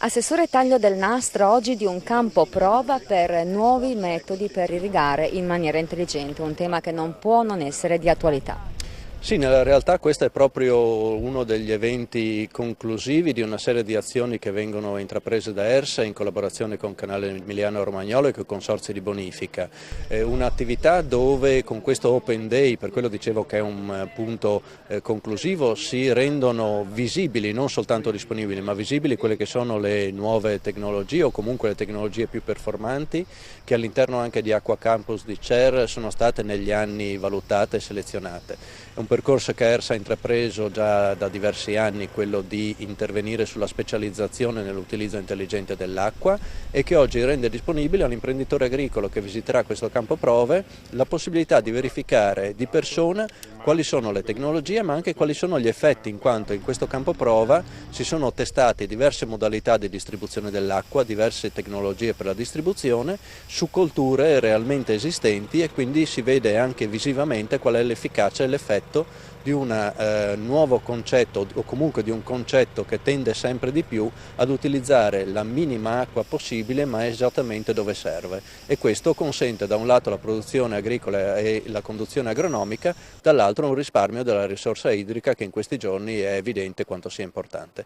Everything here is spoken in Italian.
Assessore Taglio del Nastro, oggi di un campo prova per nuovi metodi per irrigare in maniera intelligente, un tema che non può non essere di attualità. Sì, nella realtà questo è proprio uno degli eventi conclusivi di una serie di azioni che vengono intraprese da ERSA in collaborazione con Canale Emiliano Romagnolo e con i consorzi di bonifica. È un'attività dove con questo Open Day, per quello dicevo che è un punto conclusivo, si rendono visibili, non soltanto disponibili, ma visibili quelle che sono le nuove tecnologie o comunque le tecnologie più performanti che all'interno anche di Acqua Campus di CER sono state negli anni valutate e selezionate. È un percorso che ERSA ha intrapreso già da diversi anni, quello di intervenire sulla specializzazione nell'utilizzo intelligente dell'acqua e che oggi rende disponibile all'imprenditore agricolo che visiterà questo campo prove la possibilità di verificare di persona quali sono le tecnologie ma anche quali sono gli effetti, in quanto in questo campo prova si sono testate diverse modalità di distribuzione dell'acqua, diverse tecnologie per la distribuzione su colture realmente esistenti e quindi si vede anche visivamente qual è l'efficacia e l'effetto di un nuovo concetto o comunque di un concetto che tende sempre di più ad utilizzare la minima acqua possibile ma esattamente dove serve, e questo consente da un lato la produzione agricola e la conduzione agronomica, dall'altro un risparmio della risorsa idrica che in questi giorni è evidente quanto sia importante.